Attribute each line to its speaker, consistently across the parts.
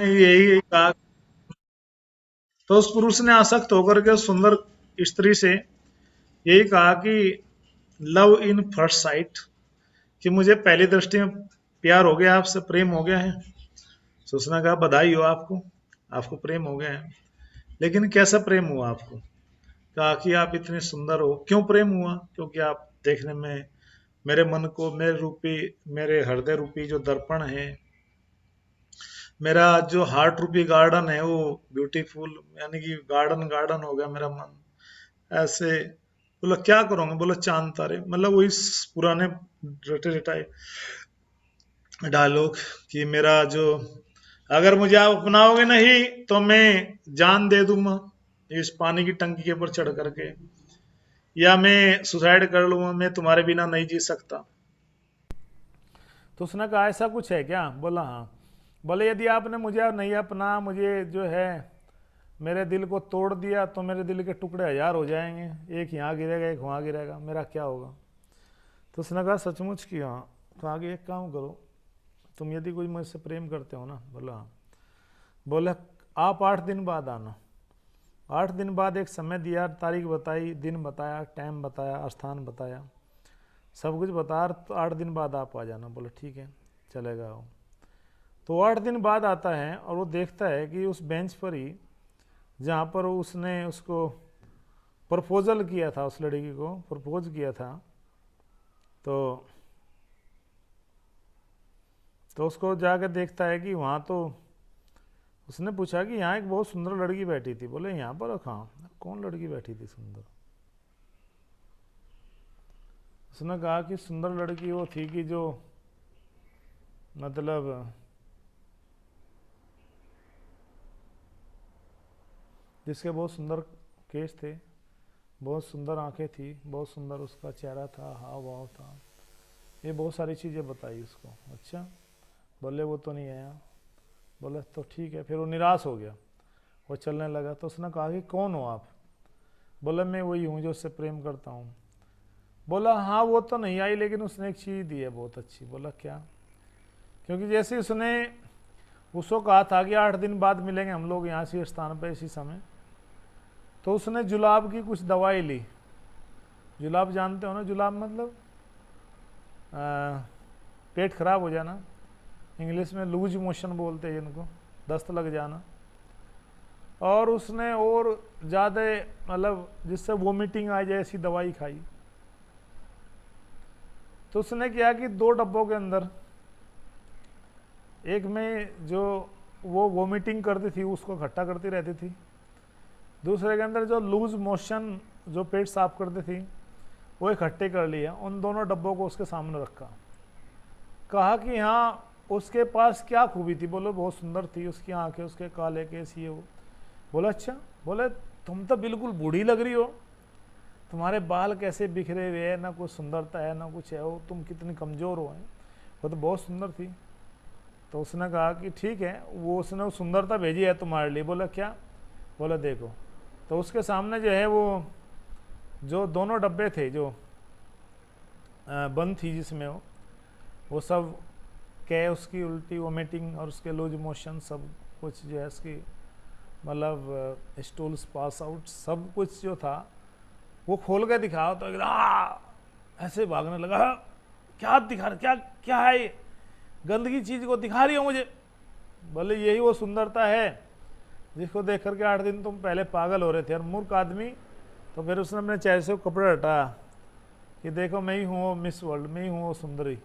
Speaker 1: यही कहा। तो उस पुरुष ने आसक्त होकर के उस सुंदर स्त्री से यही कहा कि लव इन फर्स्ट साइट, कि मुझे पहली दृष्टि में प्यार हो गया, आपसे प्रेम हो गया है। तो उसने कहा बधाई हो आपको, आपको प्रेम हो गया है। लेकिन कैसा प्रेम हुआ आपको? कहा कि आप इतने सुंदर हो। क्यों प्रेम हुआ? क्योंकि आप देखने में मेरे मन को, मेरे हृदय रूपी जो दर्पण है, मेरा जो हार्ट रूपी गार्डन है वो ब्यूटीफुल, यानी कि गार्डन गार्डन हो गया मेरा मन। ऐसे बोला क्या करोगे? बोला चांद तारे, मतलब वही पुराने रटे रटाए डायलॉग कि मेरा जो, अगर मुझे आप अपनाओगे नहीं तो मैं जान दे दूंगा इस पानी की टंकी के ऊपर चढ़ करके, या मैं सुसाइड कर लूंगा, मैं तुम्हारे बिना नहीं जी सकता।
Speaker 2: तो उसने कहा ऐसा कुछ है क्या? बोला हाँ। बोले यदि आपने मुझे नहीं अपना, मुझे जो है मेरे दिल को तोड़ दिया, तो मेरे दिल के टुकड़े हजार हो जाएंगे, एक यहाँ गिरेगा एक वहाँ गिरेगा, मेरा क्या होगा? तो उसने कहा सचमुच की हाँ। तो आगे एक काम करो, तुम यदि कोई मुझसे प्रेम करते हो ना, बोला हाँ। बोले आप 8 दिन बाद आना। 8 दिन बाद एक समय दिया, तारीख बताई, दिन बताया, टाइम बताया, स्थान बताया, सब कुछ बता, तो 8 दिन बाद आप आ जाना। बोले ठीक है, चलेगा वो। तो 8 दिन बाद आता है और वो देखता है कि उस बेंच पर ही, जहाँ पर उसने उसको प्रपोजल किया था, उस लड़की को प्रपोज किया था, तो उसको जाकर देखता है कि वहाँ तो उसने पूछा कि यहाँ एक बहुत सुंदर लड़की बैठी थी। बोले यहाँ पर? कहाँ, कौन लड़की बैठी थी सुंदर? उसने कहा कि सुंदर लड़की वो थी कि जो, मतलब जिसके बहुत सुंदर केस थे, बहुत सुंदर आंखें थी, बहुत सुंदर उसका चेहरा था, हाव भाव था, ये बहुत सारी चीज़ें बताई उसको। अच्छा, बोले वो तो नहीं आया। बोले तो ठीक है। फिर वो निराश हो गया, वो चलने लगा। तो उसने कहा कि कौन हो आप? बोले मैं वही हूँ जो उससे प्रेम करता हूँ। बोला हाँ वो तो नहीं आई, लेकिन उसने एक चीज़ दी है बहुत अच्छी। बोला क्या? क्योंकि जैसे उसने उसको कहा था कि 8 दिन बाद मिलेंगे हम लोग यहाँ से स्थान पर इसी समय, तो उसने जुलाब की कुछ दवाई ली। जुलाब जानते हो ना? जुलाब मतलब पेट खराब हो जाना, इंग्लिश में लूज मोशन बोलते हैं इनको, दस्त लग जाना। और उसने और ज़्यादा, मतलब जिससे वोमिटिंग आ जाए, ऐसी दवाई खाई। तो उसने किया कि 2 डब्बों के अंदर, एक में जो वो वोमिटिंग करती थी उसको इकट्ठा करती रहती थी, दूसरे के अंदर जो लूज मोशन जो पेट साफ करती थी वो इकट्ठे कर लिया। उन दोनों डब्बों को उसके सामने रखा। कहा कि हाँ उसके पास क्या खूबी थी? बोलो बहुत सुंदर थी उसकी आंखें, उसके काले केस, ये वो। बोला अच्छा। बोले तुम तो बिल्कुल बूढ़ी लग रही हो, तुम्हारे बाल कैसे बिखरे हुए हैं, ना कुछ सुंदरता है ना कुछ है, वो तुम कितनी कमज़ोर हो। वो तो बहुत सुंदर थी। तो उसने कहा कि ठीक है, वो उसने वो सुंदरता भेजी है तुम्हारे लिए। बोला क्या? बोला देखो। तो उसके सामने जो है वो जो दोनों डब्बे थे जो बंद थी, जिसमें वो सब के उसकी उल्टी वोमिटिंग और उसके लूज मोशन सब कुछ जो है उसकी, मतलब स्टूल्स पास आउट, सब कुछ जो था वो खोल के दिखाओ तो एकदम ऐसे भागने लगा। क्या दिखा, क्या क्या है ये गंदगी चीज़ को दिखा रही हो मुझे? बोले यही वो सुंदरता है जिसको देख करके 8 दिन तुम पहले पागल हो रहे थे। और मूर्ख आदमी, तो फिर उसने अपने चेहरे से कपड़ा हटाया कि देखो मैं ही हूँ वो मिस वर्ल्ड, मैं ही हूँ वो सुंदरी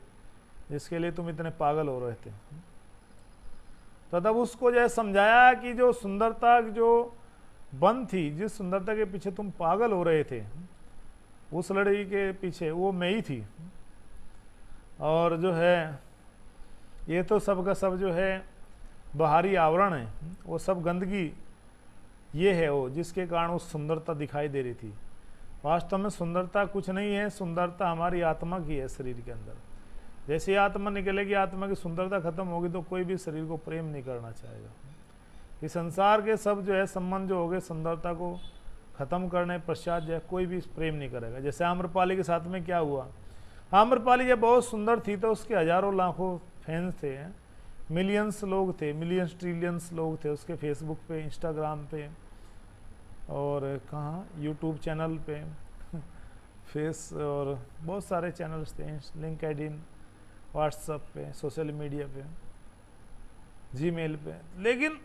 Speaker 2: जिसके लिए तुम इतने पागल हो रहे थे। तो तब उसको जो है समझाया कि जो सुंदरता जो बंद थी, जिस सुंदरता के पीछे तुम पागल हो रहे थे, उस लड़की के पीछे वो मैं ही थी। और जो है ये तो सब का सब जो है बाहरी आवरण है, वो सब गंदगी ये है वो जिसके कारण वो सुंदरता दिखाई दे रही थी। वास्तव में सुंदरता कुछ नहीं है, सुंदरता हमारी आत्मा की है शरीर के अंदर। जैसे आत्मा निकलेगी, आत्मा की सुंदरता खत्म होगी तो कोई भी शरीर को प्रेम नहीं करना चाहेगा। इस संसार के सब जो है संबंध जो हो गए सुंदरता को खत्म करने पश्चात जो है कोई भी प्रेम नहीं करेगा। जैसे आम्रपाली के साथ में क्या हुआ, आम्रपाली जब बहुत सुंदर थी तो उसके हजारों लाखों फैंस थे, मिलियंस लोग थे, मिलियंस ट्रिलियंस लोग थे उसके फेसबुक पे, इंस्टाग्राम पे, और कहाँ यूट्यूब चैनल पे फेस, और बहुत सारे चैनल्स थे, लिंक्डइन, व्हाट्सएप पे, सोशल मीडिया पे, जीमेल पे। लेकिन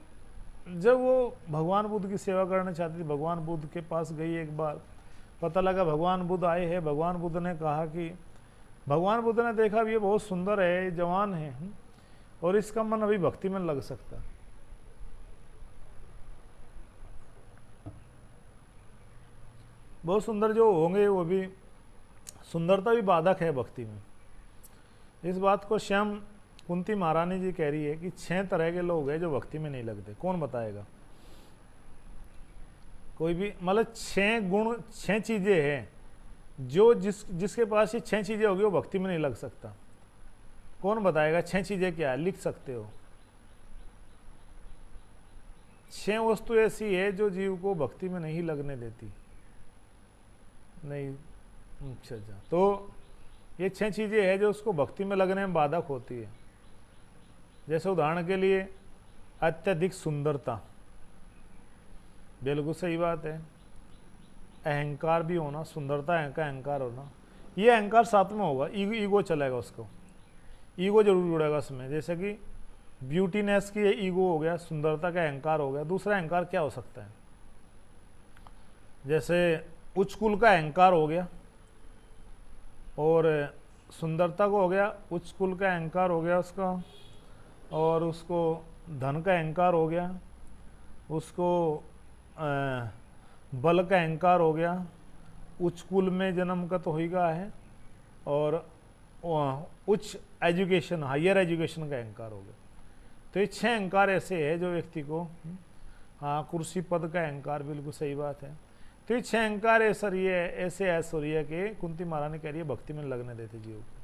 Speaker 2: जब वो भगवान बुद्ध की सेवा करना चाहती थी, भगवान बुद्ध के पास गई एक बार, पता लगा भगवान बुद्ध आए हैं। भगवान बुद्ध ने कहा कि भगवान बुद्ध ने देखा ये बहुत सुंदर है, जवान है, और इसका मन अभी भक्ति में लग सकता है। बहुत सुंदर जो होंगे वो भी, सुंदरता भी बाधक है भक्ति में। इस बात को स्वयं कुंती महारानी जी कह रही है कि 6 तरह के लोग हैं जो भक्ति में नहीं लगते। कौन बताएगा? कोई भी, मतलब 6 गुण, 6 चीजें हैं जो जिसके पास ये 6 चीजें होगी वो भक्ति में नहीं लग सकता। कौन बताएगा 6 चीजें क्या है? लिख सकते हो। 6 वस्तु ऐसी है जो जीव को भक्ति में नहीं लगने देती। नहीं, अच्छा, तो ये 6 चीजें हैं जो उसको भक्ति में लगने में बाधक होती है। जैसे उदाहरण के लिए अत्यधिक सुंदरता, बिल्कुल सही बात है। अहंकार भी होना, सुंदरता का अहंकार होना, ये अहंकार साथ में होगा, ईगो चलेगा, उसको ईगो जरूर जुड़ेगा उसमें। जैसे कि ब्यूटीनेस की ये ईगो हो गया, सुंदरता का अहंकार हो गया। दूसरा अहंकार क्या हो सकता है? जैसे उच्च कुल का अहंकार हो गया, और सुंदरता को हो गया, उच्च कुल का अहंकार हो गया उसका, और उसको धन का अहंकार हो गया, उसको बल का अहंकार हो गया, उच्च कुल में जन्म का तो हो ही गया है, और उच्च एजुकेशन, हायर एजुकेशन का अहंकार हो गया। तो ये 6 अहंकार ऐसे है जो व्यक्ति को, हाँ, कुर्सी पद का अहंकार, बिल्कुल सही बात है। तो ये 6 अहंकार ऐसा हो रही है कि कुंती महारानी कह रही है भक्ति में लगने देते जीव को।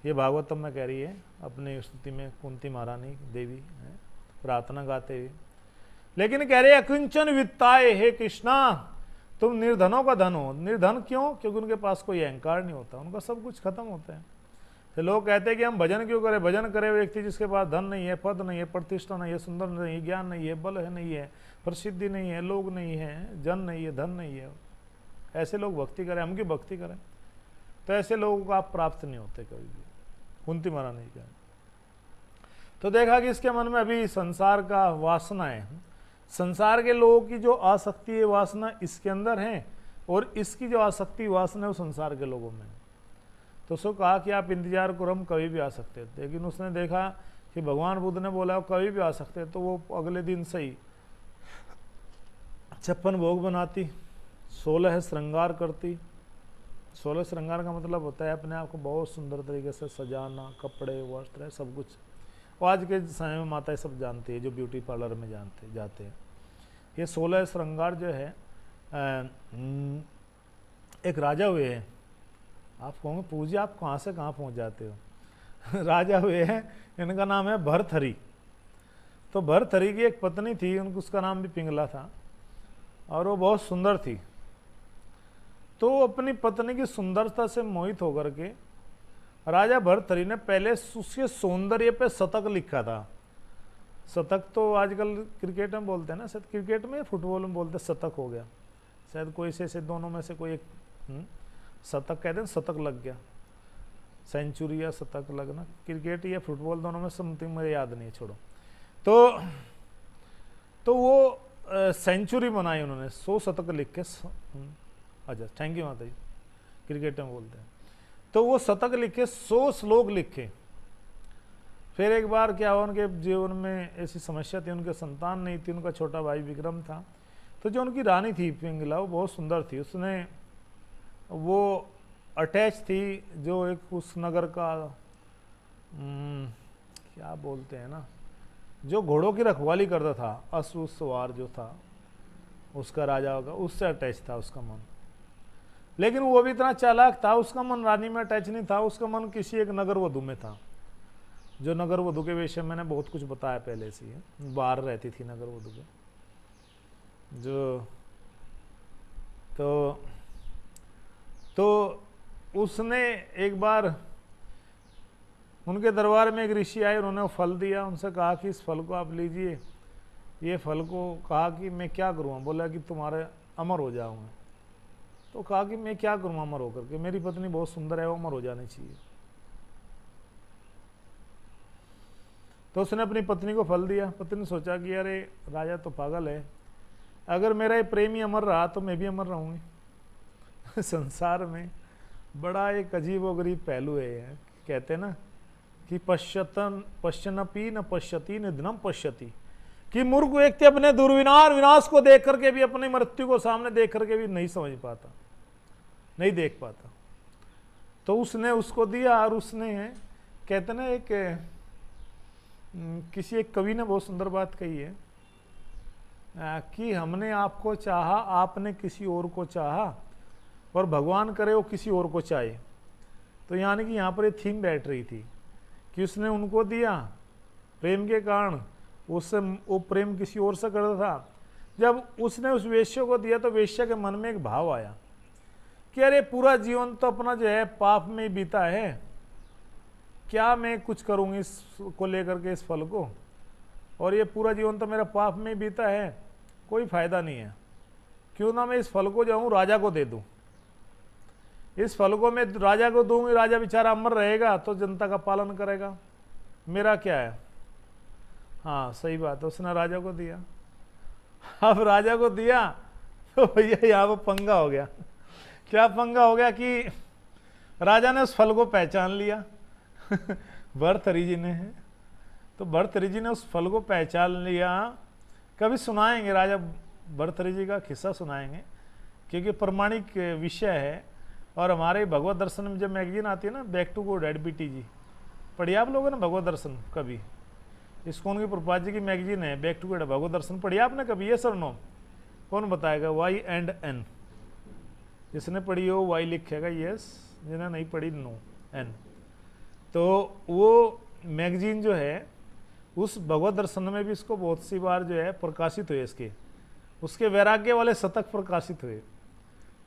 Speaker 2: ये भागवतम में कह रही है अपनी स्तुति में, कुंती महारानी देवी है प्रार्थना गाते हुए। लेकिन कह रहे अकिंचन वित्ताए, हे कृष्णा तुम निर्धनों का धन हो। निर्धन क्यों? क्योंकि उनके पास कोई अहंकार नहीं होता, उनका सब कुछ खत्म होता है। तो लोग कहते हैं कि हम भजन क्यों करें? भजन करे व्यक्ति जिसके पास धन नहीं है, पद नहीं है, प्रतिष्ठा नहीं है, सुंदर नहीं है, ज्ञान नहीं है, बल है नहीं है, प्रसिद्धि नहीं है, लोग नहीं है, जन नहीं है, धन नहीं है, ऐसे लोग भक्ति करें, हम की भक्ति करें? तो ऐसे लोगों को आप प्राप्त नहीं होते कभी भी, कुंती महारानी नहीं कहा। तो देखा कि इसके मन में अभी संसार का वासना है, संसार के लोगों की जो आसक्ति है, वासना इसके अंदर है, और इसकी जो आसक्ति वासना है वो संसार के लोगों में। तो उसको कहा कि आप इंतजार करो, हम कभी भी आ सकते थे। लेकिन उसने देखा कि भगवान बुद्ध ने बोला कभी भी आ सकते, तो वो अगले दिन से ही 56 भोग बनाती, 16 श्रृंगार करती। 16 श्रृंगार का मतलब होता है अपने आप को बहुत सुंदर तरीके से सजाना, कपड़े, वस्त्र, सब कुछ। और आज के समय में माताएं सब जानती है, जो ब्यूटी पार्लर में जाते हैं। ये 16 श्रृंगार जो है, एक राजा हुए हैं। आप कहोगे पूज्य आप कहाँ से कहाँ पहुँच जाते हो? राजा हुए हैं, इनका नाम है भरथरी। तो भरथरी की एक पत्नी थी, उसका नाम भी पिंगला था, और वो बहुत सुंदर थी। तो अपनी पत्नी की सुंदरता से मोहित होकर के राजा भरथरी ने पहले उसके सौंदर्य पे शतक लिखा था। शतक तो आजकल क्रिकेट में बोलते हैं ना, शायद क्रिकेट में, फुटबॉल में बोलते शतक हो गया, शायद कोई से दोनों में से कोई एक शतक कहते हैं, शतक लग गया, सेंचुरी या शतक लगना, क्रिकेट या फुटबॉल दोनों में समथिंग, मुझे याद नहीं है, छोड़ो। तो वो सेंचुरी बनाई उन्होंने, 100 शतक लिख के। अच्छा, थैंक यू माता जी, क्रिकेट में बोलते हैं। तो वो शतक लिखे, 100 श्लोक लिखे। फिर एक बार क्या हुआ, उनके जीवन में ऐसी समस्या थी, उनके संतान नहीं थी, उनका छोटा भाई विक्रम था। तो जो उनकी रानी थी पिंगला, वो बहुत सुंदर थी, उसने वो अटैच थी जो एक उस नगर का क्या बोलते हैं ना, जो घोड़ों की रखवाली करता था, अश्वसवार जो था उसका, राजा का, उससे अटैच था उसका मन। लेकिन वो भी इतना चालाक था, उसका मन रानी में अटैच नहीं था, उसका मन किसी एक नगर वधु में था। जो नगर वधु के विषय में मैंने बहुत कुछ बताया पहले से ही, बाहर रहती थी नगर वधु के, जो तो उसने एक बार उनके दरबार में एक ऋषि आए, उन्होंने वो फल दिया, उनसे कहा कि इस फल को आप लीजिए। ये फल को कहा कि मैं क्या करूँगा, बोला कि तुम्हारे अमर हो जाऊँगा। तो कहा कि मैं क्या करूँ अमर होकर के, मेरी पत्नी बहुत सुंदर है, वो अमर हो जानी चाहिए। तो उसने अपनी पत्नी को फल दिया। पत्नी ने सोचा कि अरे राजा तो पागल है, अगर मेरा ये प्रेमी अमर रहा तो मैं भी अमर रहूँगी। संसार में बड़ा एक अजीब व गरीब पहलू है। कहते हैं ना कि पश्यनपी न पश्यति निधनम पश्यति, कि मूर्ख व्यक्ति अपने दुर्विनाश विनाश को देख करके भी, अपनी मृत्यु को सामने देख करके भी नहीं समझ पाता, नहीं देख पाता। तो उसने उसको दिया, और उसने, कहते ना, किसी एक कवि ने बहुत सुंदर बात कही है कि हमने आपको चाहा, आपने किसी और को चाहा, और भगवान करे वो किसी और को चाहे। तो यानी कि यहाँ पर ये थीम बैठ रही थी कि उसने उनको दिया प्रेम के कारण, उससे वो प्रेम किसी और से करता था। जब उसने उस वेश्या को दिया तो वेश्या के मन में एक भाव आया कि अरे पूरा जीवन तो अपना जो है पाप में बीता है, क्या मैं कुछ करूँगी इसको लेकर के, इस फल को, और ये पूरा जीवन तो मेरा पाप में बीता है, कोई फायदा नहीं है, क्यों ना मैं इस फल को जाऊँ राजा को दे दूँ। इस फल को मैं राजा को दूंगी, राजा बेचारा अमर रहेगा तो जनता का पालन करेगा, मेरा क्या है। हाँ सही बात है, उसने राजा को दिया। अब राजा को दिया तो भैया यहाँ पर पंगा हो गया। क्या पंगा हो गया कि राजा ने उस फल को पहचान लिया। भर्तृहरि जी ने है, तो भर्तृहरि जी ने उस फल को पहचान लिया। कभी सुनाएंगे, राजा भर्तृहरि जी का किस्सा सुनाएंगे, क्योंकि प्रमाणिक विषय है। और हमारे भगवत दर्शन में जब मैगजीन आती है ना, बैक टू गॉड एडबीटी जी, पढ़ी आप लोगों ने भगवत दर्शन कभी? इस्कॉन की प्रभुपाद जी की मैगजीन है बैक टू गॉड भगवत दर्शन, पढ़ी आपने कभी? ये सर नो, कौन बताएगा? वाई एंड एन, जिसने पढ़ी हो वाई लिखेगा यस, जिन्हें नहीं पढ़ी नो, एन। तो वो मैगजीन जो है उस भगवत दर्शन में भी इसको बहुत सी बार जो है प्रकाशित हुए, इसके उसके वैराग्य वाले शतक प्रकाशित हुए,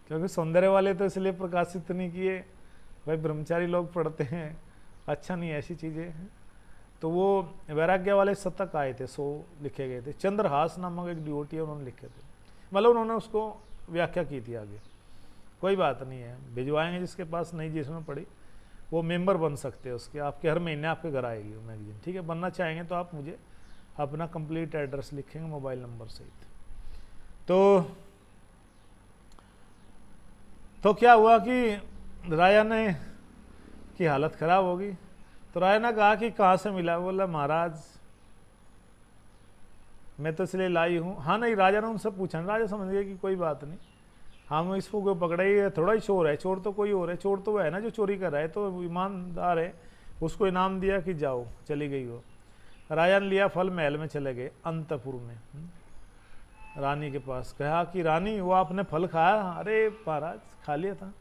Speaker 2: क्योंकि सौंदर्य वाले तो इसलिए प्रकाशित नहीं किए, भाई ब्रह्मचारी लोग पढ़ते हैं, अच्छा नहीं ऐसी चीज़ें हैं। तो वो वैराग्य वाले शतक आए थे, 100 लिखे गए थे। चंद्रहास नामक एक डिवोटी है, उन्होंने लिखे थे, मतलब उन्होंने उसको व्याख्या की थी आगे। कोई बात नहीं है, भिजवाएंगे जिसके पास नहीं, जिसमें पढ़ी वो मेंबर बन सकते हैं उसके, आपके हर महीने आपके घर आएगी वो मैगजीन, ठीक है। बनना चाहेंगे तो आप मुझे अपना कंप्लीट एड्रेस लिखेंगे मोबाइल नंबर सहित। तो क्या हुआ कि राजा ने की हालत खराब होगी। तो राजा ने कहा कि कहाँ से मिला? बोला महाराज मैं तो इसलिए लाई हूँ। हाँ नहीं, राजा ने उनसे पूछा, राजा समझ गए कि कोई बात नहीं, हम इसको पकड़ा ही, थोड़ा ही चोर है, चोर तो कोई और है, चोर तो वो है ना जो चोरी कर रहा है, तो ईमानदार है, उसको इनाम दिया कि जाओ, चली गई वो। राजा ने लिया फल, महल में चले गए, अंतपुर में रानी के पास। कहा कि रानी वो आपने फल खाया? अरे महाराज खा लिया था।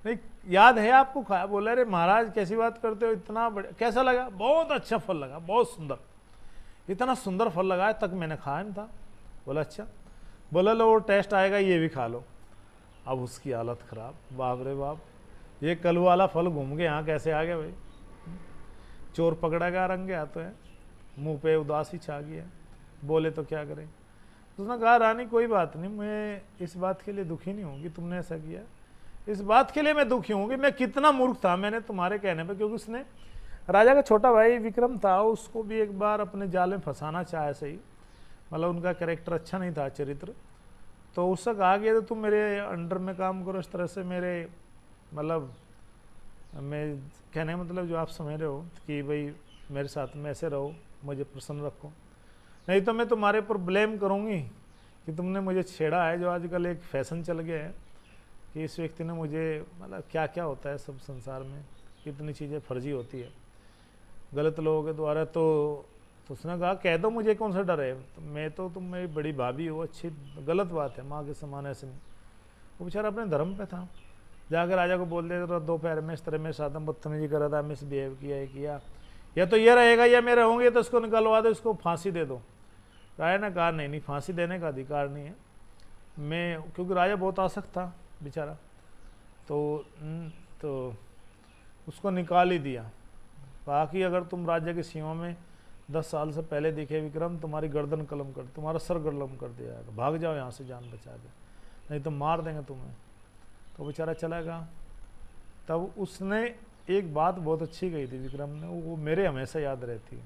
Speaker 2: नहीं याद है आपको खाया? बोला अरे महाराज कैसी बात करते हो, इतना बढ़िया, कैसा लगा? बहुत अच्छा फल लगा, बहुत सुंदर, इतना सुंदर फल लगा तक मैंने खाया नहीं था। बोला अच्छा। बोला लो वो टेस्ट आएगा, ये भी खा लो। अब उसकी हालत खराब, बाप रे बाप, ये कल वाला फल घूम के यहाँ कैसे आ गया भाई? चोर पकड़ा गया, रंगे हाथों है, मुंह पे उदासी छा गई है, बोले तो क्या करें। उसने कहा रानी कोई बात नहीं, मैं इस बात के लिए दुखी नहीं हूँ कि तुमने ऐसा किया, इस बात के लिए मैं दुखी हूँ कि मैं कितना मूर्ख था मैंने तुम्हारे कहने पर। क्योंकि उसने, राजा का छोटा भाई विक्रम था, उसको भी एक बार अपने जाल में फंसाना चाहे, सही मतलब उनका कैरेक्टर अच्छा नहीं था, चरित्र। तो उससे कहा गया तो तुम मेरे अंडर में काम करो, इस तरह से मेरे, मतलब मैं कहने का मतलब जो आप समझ रहे हो कि भाई मेरे साथ में ऐसे रहो, मुझे प्रसन्न रखो, नहीं तो मैं तुम्हारे ऊपर ब्लेम करूँगी कि तुमने मुझे छेड़ा है। जो आजकल एक फैशन चल गया है कि इस व्यक्ति ने मुझे, मतलब क्या क्या होता है सब संसार में, कितनी चीज़ें फर्जी होती है गलत लोगों के द्वारा। तो उसने कहा कह दो, मुझे कौन सा डर है, तो मैं तो, तुम मेरी बड़ी भाभी हो, अच्छी, गलत बात है, माँ के समान ऐसे नहीं। वो बेचारा अपने धर्म पे था, जाकर राजा को बोल दे, तो दोपहर में इस तरह मेरे साथ बदतमीजी कर रहा था, मिसबिहेव किया है, किया, या तो ये रहेगा या मैं रहूँगी, तो इसको निकलवा दो, इसको फांसी दे दो। राजा ने कहा नहीं नहीं, फांसी देने का अधिकार नहीं है मैं, क्योंकि राजा बहुत आसक्त था बेचारा, तो उसको निकाल ही दिया। कहा कि अगर तुम राज्य की सीमा में 10 साल से पहले दिखे विक्रम, तुम्हारी गर्दन कलम कर, तुम्हारा सर कलम कर दिया जाएगा, भाग जाओ यहाँ से जान बचा के, नहीं तो मार देंगे तुम्हें। तो बेचारा चला गया। तब उसने एक बात बहुत अच्छी कही थी विक्रम ने, वो मेरे हमेशा याद रहती है,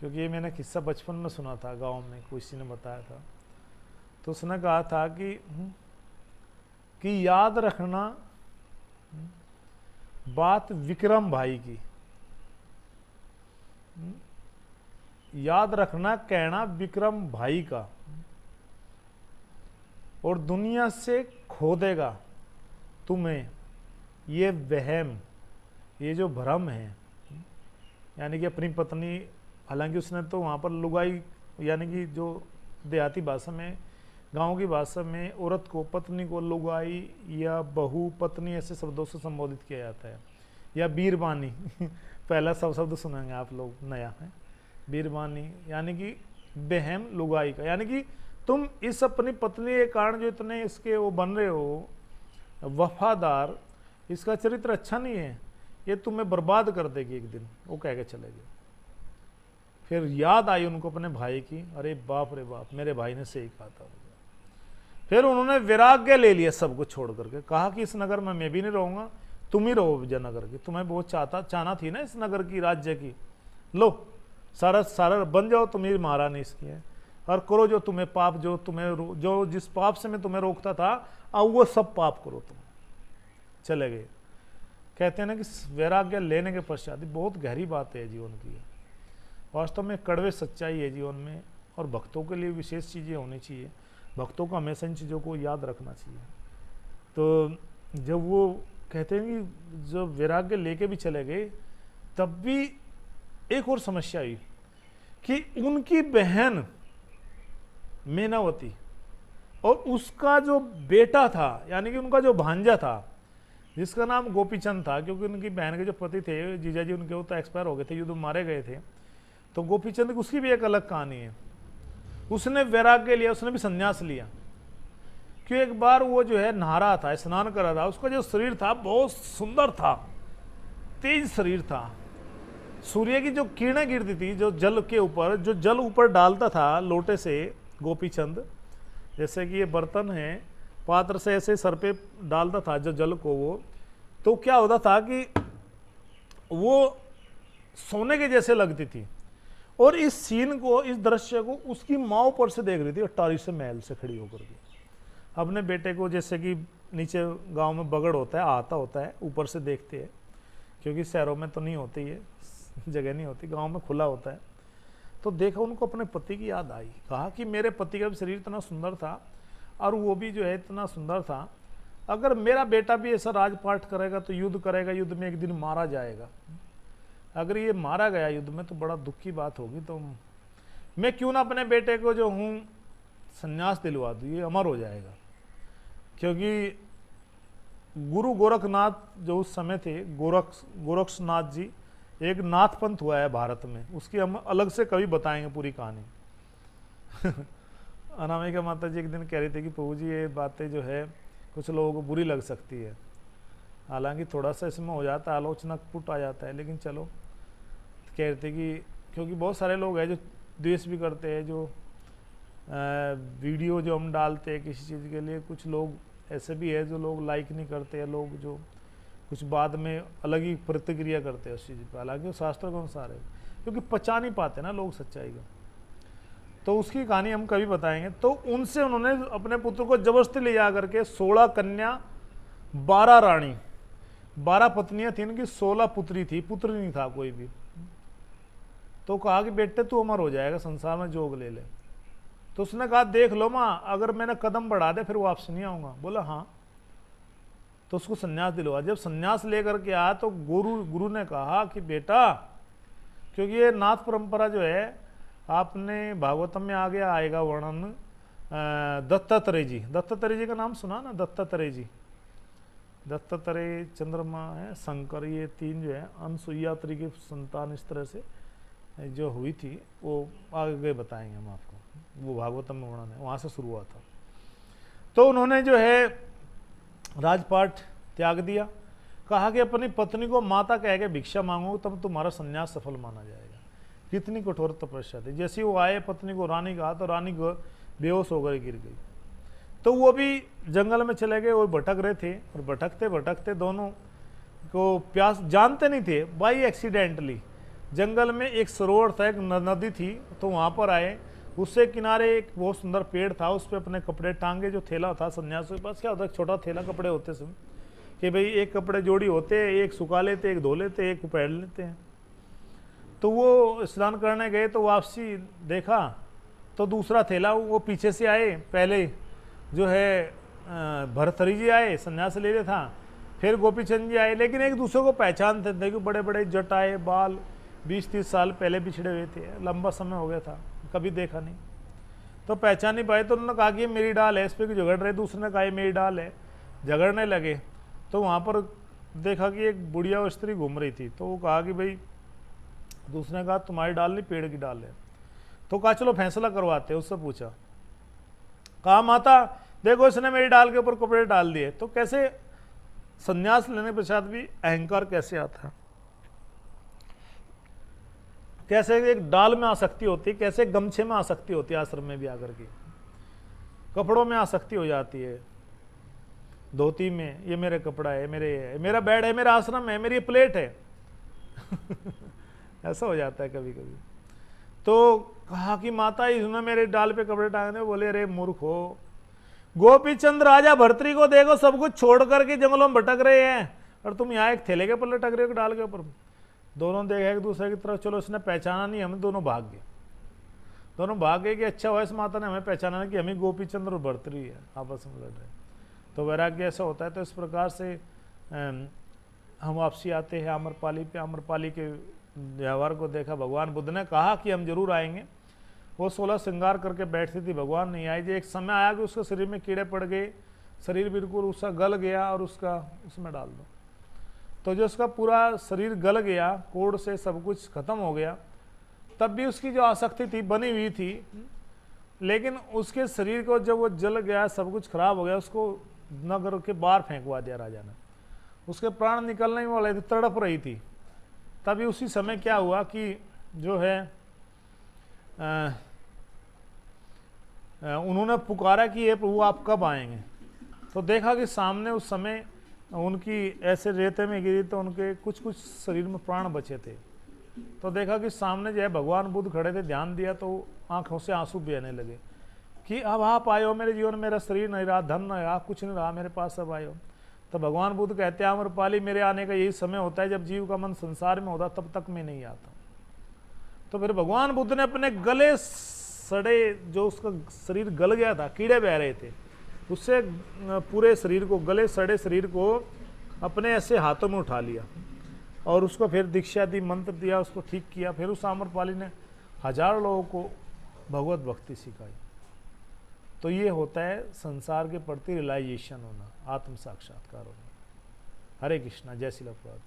Speaker 2: क्योंकि ये मैंने किस्सा बचपन में सुना था, गांव में किसी ने बताया था। तो उसने कहा था कि याद रखना बात विक्रम भाई की, याद रखना कहना विक्रम भाई का, और दुनिया से खो देगा तुम्हें ये वहम, ये जो भ्रम है। यानी कि अपनी पत्नी, हालांकि उसने तो वहाँ पर लुगाई, यानी कि जो देहाती भाषा में, गांव की भाषा में औरत को, पत्नी को लुगाई या बहू, पत्नी ऐसे शब्दों से संबोधित किया जाता है, या बीरबानी पहला शब्द सुनेंगे आप लोग नया है, बीरबानी, यानी कि बहम लुगाई का। यानी कि तुम इस अपनी पत्नी के कारण जो इतने इसके वो बन रहे हो वफादार, इसका चरित्र अच्छा नहीं है, ये तुम्हें बर्बाद कर देगी एक दिन, वो कह के चले गए। फिर याद आई उनको अपने भाई की, अरे बाप रे बाप, मेरे भाई ने सही कहा था। फिर उन्होंने वैराग्य ले लिया सब कुछ छोड़ करके, कहा कि इस नगर में मैं भी नहीं रहूंगा, तुम ही रहो विजयनगर की, तुम्हें बहुत चाहना थी ना इस नगर की, राज्य की, लो सारा बन जाओ, तुम ही महारानी इसकी है, और करो जो तुम्हें पाप, जो जिस पाप से मैं तुम्हें रोकता था, अब वो सब पाप करो तुम। चले गए। कहते हैं ना कि वैराग्य लेने के पश्चात, बहुत गहरी बात है जीवन की, वास्तव में कड़वे सच्चाई है जीवन में, और भक्तों के लिए विशेष चीज़ें होनी चाहिए, भक्तों को हमेशा इन चीज़ों को याद रखना चाहिए। तो जब वो कहते हैं कि जब वैराग्य लेके भी चले गए, तब भी एक और समस्या आई कि उनकी बहन मेनावती और उसका जो बेटा था, यानी कि उनका जो भांजा था, जिसका नाम गोपीचंद था, क्योंकि उनकी बहन के जो पति थे जीजाजी उनके, वो तो एक्सपायर हो गए थे, युद्ध में मारे गए थे। तो गोपीचंद की उसकी भी एक अलग कहानी है। उसने वैराग्य लिया, उसने भी संन्यास लिया, क्यों एक बार वो जो है नहा रहा था, स्नान कर रहा था, उसका जो शरीर था बहुत सुंदर था, तेज शरीर था, सूर्य की जो किरणें गिरती थी, जो जल के ऊपर, जो जल ऊपर डालता था लोटे से गोपीचंद, जैसे कि ये बर्तन है, पात्र से ऐसे सर पे डालता था जो जल को, वो तो क्या होता था कि वो सोने के जैसे लगती थी। और इस सीन को, इस दृश्य को उसकी माँ ऊपर से देख रही थी, अट्टारी से महल से खड़ी होकर के अपने बेटे को, जैसे कि नीचे गांव में बगड़ होता है, आता होता है, ऊपर से देखते हैं, क्योंकि शहरों में तो नहीं होती है, जगह नहीं होती, गांव में खुला होता है। तो देखा, उनको अपने पति की याद आई, कहा कि मेरे पति का भी शरीर इतना सुंदर था और वो भी जो है इतना सुंदर था, अगर मेरा बेटा भी ऐसा राजपाट करेगा तो युद्ध करेगा, युद्ध में एक दिन मारा जाएगा, अगर ये मारा गया युद्ध में तो बड़ा दुख की बात होगी, तो मैं क्यों ना अपने बेटे को जो हूँ संन्यास दिलवा दूँ, ये अमर हो जाएगा। क्योंकि गुरु गोरखनाथ जो उस समय थे, गोरक्षनाथ जी, एक नाथ पंथ हुआ है भारत में, उसकी हम अलग से कभी बताएंगे पूरी कहानी। अनामिका माता जी एक दिन कह रही थी कि प्रभु जी ये बातें जो है कुछ लोगों को बुरी लग सकती है, हालांकि थोड़ा सा इसमें हो जाता है, आलोचना पुट आ जाता है, लेकिन चलो, कह रहे थे कि क्योंकि बहुत सारे लोग हैं जो द्वेष भी करते हैं, जो वीडियो जो हम डालते हैं किसी चीज़ के लिए, कुछ लोग ऐसे भी है जो लोग लाइक नहीं करते हैं, लोग जो कुछ बाद में अलग ही प्रतिक्रिया करते हैं उस चीज़ पर, हालांकि वो शास्त्रों के अनुसार है, क्योंकि पचा नहीं पाते ना लोग सच्चाई का। तो उसकी कहानी हम कभी बताएंगे। तो उनसे उन्होंने अपने पुत्र को जबरदस्ती ले जा करके 16 कन्या, 12 रानी, 12 पत्नियां थी उनकी, 16 पुत्री थी, पुत्र नहीं था कोई भी। तो कहा कि बेटे तू अमर हो जाएगा, संसार में जोग ले ले। तो उसने कहा देख लो माँ, अगर मैंने कदम बढ़ा दे फिर वापस नहीं आऊंगा। बोला हाँ। तो उसको संन्यास दिलवा। जब संन्यास लेकर के आया तो गुरु ने कहा कि बेटा, क्योंकि ये नाथ परंपरा जो है, आपने भागवतम में आगे आएगा वर्णन, दत्तात्रेय जी का नाम सुना ना, दत्तात्रेय जी, दत्तात्रेय, चंद्रमा है, शंकर, ये तीन जो है अनसुईया की संतान इस तरह से जो हुई थी, वो आगे बताएंगे हम आपको, वो भागवतम में वर्णन है, वहाँ से शुरू हुआ था। तो उन्होंने जो है राजपाट त्याग दिया, कहा कि अपनी पत्नी को माता कह के भिक्षा मांगो तब तुम्हारा संन्यास सफल माना जाएगा। कितनी कठोर तपस्या थी। जैसे वो आए, पत्नी को रानी कहा तो रानी को बेहोश होकर गिर गई। तो वो भी जंगल में चले गए, वो भटक रहे थे और भटकते भटकते दोनों को प्यास, जानते नहीं थे, बाई एक्सीडेंटली जंगल में एक सरोवर था, एक नदी थी, तो वहाँ पर आए। उससे किनारे एक बहुत सुंदर पेड़ था, उस पर अपने कपड़े टांगे, जो थैला था सन्यासी के पास क्या होता है, छोटा थैला कपड़े होते सब, कि भाई एक कपड़े जोड़ी होते, एक सुखा लेते, एक धो लेते, एक पहन लेते हैं। तो वो स्नान करने गए तो वापसी देखा तो दूसरा थैला, वो पीछे से आए, पहले जो है भरथरी जी आए, सन्यास ले रहे था, फिर गोपीचंद जी आए, लेकिन एक दूसरे को पहचानते थे कि बड़े बड़े जटाए बाल, 20-30 साल पहले बिछड़े हुए थे, लंबा समय हो गया था, कभी देखा नहीं, तो पहचान नहीं पाए। तो उन्होंने कहा कि ये मेरी डाल है, इस पर झगड़ रहे, दूसरे ने कहा ये मेरी डाल है, झगड़ने लगे। तो वहाँ पर देखा कि एक बुढ़िया और स्त्री घूम रही थी, तो वो कहा कि भाई, दूसरे ने कहा तुम्हारी डाल नहीं, पेड़ की डाल है। तो कहा चलो फैसला करवाते, उससे पूछा, कहा माता देखो इसने मेरी डाल के ऊपर कपड़े डाल दिए। तो कैसे संन्यास लेने के पश्चात भी अहंकार कैसे आता है, कैसे एक डाल में आसक्ति होती है, कैसे गमछे में आसक्ति होती है, आश्रम में भी आकर के कपड़ों में आसक्ति हो जाती है, धोती में, ये मेरे कपड़ा है, मेरा बेड है, मेरा आश्रम है, मेरी प्लेट है ऐसा हो जाता है कभी कभी। तो कहा कि माता इसने मेरे डाल पे कपड़े टांगे, बोले अरे मूर्ख हो, गोपीचंद राजा भर्तरी को देखो, सब कुछ छोड़ करके जंगलों में भटक रहे हैं और तुम यहाँ एक थैले के ऊपर लटक रहे हो डाल के ऊपर। दोनों देखा एक दूसरे की तरफ, चलो इसने पहचाना नहीं, हम दोनों भाग गए। दोनों भाग गए कि अच्छा हुआ इस माता ने हमें पहचाना नहीं कि हमें गोपीचंद और भर्तरी है, आपस में लड़ रहे। तो वैराग्य ऐसा होता है। तो इस प्रकार से हम वापसी आते हैं आम्रपाली पे। आम्रपाली के व्यवहार को देखा, भगवान बुद्ध ने कहा कि हम जरूर आएंगे। वो 16 श्रृंगार करके बैठती थी, भगवान नहीं आए। जो एक समय आया कि उसके शरीर में कीड़े पड़ गए, शरीर बिल्कुल उसका गल गया और उसका उसमें डाल दो। तो जो उसका पूरा शरीर गल गया, कोड़ से सब कुछ खत्म हो गया, तब भी उसकी जो आसक्ति थी बनी हुई थी, लेकिन उसके शरीर को जब वो जल गया, सब कुछ खराब हो गया, उसको नगर के बाहर फेंकवा दिया राजा ने। उसके प्राण निकलने वाले थे, तड़प रही थी। तभी उसी समय क्या हुआ कि जो है उन्होंने पुकारा कि ये प्रभु आप कब आएंगे। तो देखा कि सामने उस समय उनकी ऐसे रेते में गिरी तो उनके कुछ कुछ शरीर में प्राण बचे थे। तो देखा कि सामने जो है भगवान बुद्ध खड़े थे, ध्यान दिया तो आंखों से आंसू बहने लगे कि अब आप आए हो मेरे जीवन, मेरा शरीर नहीं रहा, धन नहीं रहा, कुछ नहीं रहा मेरे पास, अब आए हो। तो भगवान बुद्ध कहते हैं आम्रपाली, मेरे आने का यही समय होता है जब जीव का मन संसार में होता, तब तक मैं नहीं आता। तो फिर भगवान बुद्ध ने अपने गले सड़े, जो उसका शरीर गल गया था, कीड़े बह रहे थे, उससे पूरे शरीर को, गले सड़े शरीर को अपने ऐसे हाथों में उठा लिया और उसको फिर दीक्षा दी, मंत्र दिया, उसको ठीक किया। फिर उस आम्रपाली ने हजारों लोगों को भगवत भक्ति सिखाई। तो ये होता है संसार के प्रति रियलाइजेशन होना, आत्म साक्षात्कार होना। हरे कृष्णा, जय श्री प्रभुपाद।